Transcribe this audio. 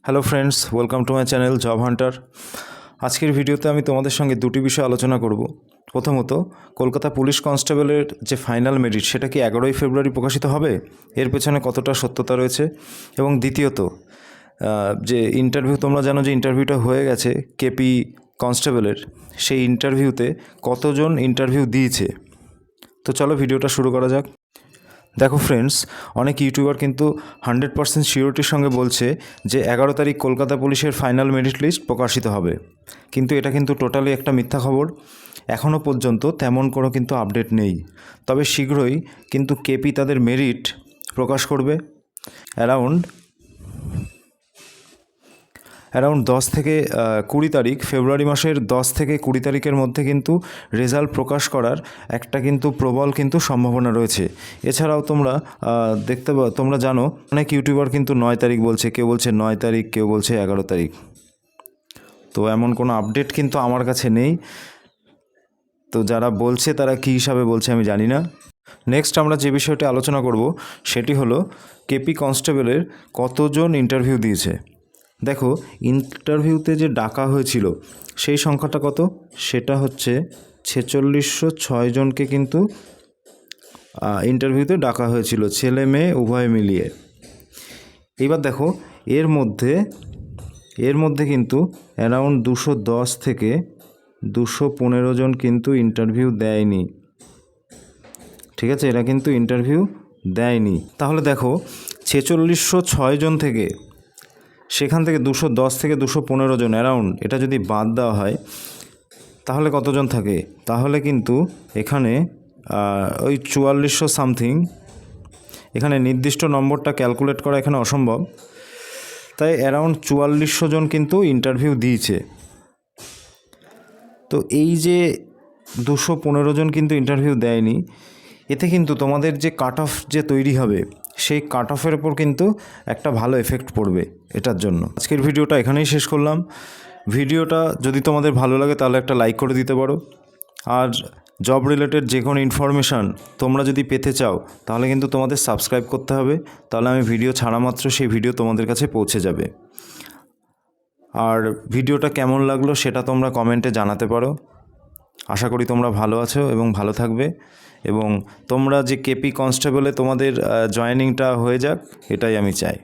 Hello friends, welcome to my channel job Hunter. আজকের ভিডিওতে আমি তোমাদের সঙ্গে দুটি বিষয় আলোচনা করব। প্রথমত, কলকাতা পুলিশ কনস্টেবলের যে ফাইনাল মেরিট সেটা কি 11ই ফেব্রুয়ারি প্রকাশিত হবে, এর পেছনে কতটা সত্যতা রয়েছে। এবং দ্বিতীয়ত, যে ইন্টারভিউ, তোমরা জানো যে ইন্টারভিউটা হয়ে গেছে কেপি কনস্টেবলের, সেই ইন্টারভিউতে কতজন ইন্টারভিউ দিয়েছে। তো চলো ভিডিওটা শুরু করা যাক। দেখো ফ্রেন্ডস, অনেক ইউটিউবার কিন্তু 100% সিওরিটির সঙ্গে বলছে যে 11 তারিখ কলকাতা পুলিশের ফাইনাল মেরিট লিস্ট প্রকাশিত হবে, কিন্তু এটা কিন্তু টোটালি একটা মিথ্যা খবর। এখনও পর্যন্ত তেমন কোনো কিন্তু আপডেট নেই, তবে শীঘ্রই কিন্তু কেপি তাদের মেরিট প্রকাশ করবে। অ্যারাউন্ড 10 থেকে 20 তারিখ, ফেব্রুয়ারি মাসের 10 থেকে 20 তারিখের মধ্যে কিন্তু রেজাল্ট প্রকাশ করার একটা কিন্তু প্রবল কিন্তু সম্ভাবনা রয়েছে। এছাড়াও তোমরা জানো অনেক ইউটিউবার কিন্তু 9 তারিখ বলছে, কেউ বলছে 9 তারিখ, কেউ বলছে 11 তারিখ। তো এমন কোনো আপডেট কিন্তু আমার কাছে নেই। তো যারা বলছে তারা কী হিসাবে বলছে আমি জানি না। নেক্সট আমরা যে বিষয়টি আলোচনা করব সেটি হলো কেপি কনস্টেবলের কতজন ইন্টারভিউ দিয়েছে। দেখো, ইন্টারভিউতে যে ডাকা হয়েছিল সেই সংখ্যাটা কত, সেটা হচ্ছে 4606 জনকে কিন্তু ইন্টারভিউতে ডাকা হয়েছিল, ছেলে মেয়ে উভয় মিলিয়ে। এবার দেখো, এর মধ্যে কিন্তু অ্যারাউন্ড 210 থেকে 215 জন কিন্তু ইন্টারভিউ দেয়নি। ঠিক আছে, এরা কিন্তু ইন্টারভিউ দেয়নি। তাহলে দেখো, 4606 জন থেকে, সেখান থেকে 210 থেকে 215 জন অ্যারাউন্ড, এটা যদি বাদ দেওয়া হয় তাহলে কতজন থাকে? তাহলে কিন্তু এখানে ওই 4400 সামথিং, এখানে নির্দিষ্ট নম্বরটা ক্যালকুলেট করা এখানে অসম্ভব, তাই অ্যারাউন্ড 4400 জন কিন্তু ইন্টারভিউ দিয়েছে। তো এই যে 215 জন কিন্তু ইন্টারভিউ দেয়নি, এতে কিন্তু তোমাদের যে কাট অফ যে তৈরি হবে সেই কাট অফের ওপর কিন্তু একটা ভালো এফেক্ট পড়বে এটার জন্য। আজকের ভিডিওটা এখানেই শেষ করলাম। ভিডিওটা যদি তোমাদের ভালো লাগে তাহলে একটা লাইক করে দিতে পারো। আর জব রিলেটেড যে কোনো ইনফরমেশান তোমরা যদি পেতে চাও তাহলে কিন্তু তোমাদের সাবস্ক্রাইব করতে হবে, তাহলে আমি ভিডিও ছাড়া মাত্র সেই ভিডিও তোমাদের কাছে পৌঁছে যাবে। আর ভিডিওটা কেমন লাগলো সেটা তোমরা কমেন্টে জানাতে পারো। আশা করি তোমরা ভালো আছো এবং ভালো থাকবে, এবং তোমরা যে কেপি কনস্টেবলে তোমাদের জয়েনিংটা হয়ে যাক, এটাই আমি চাই।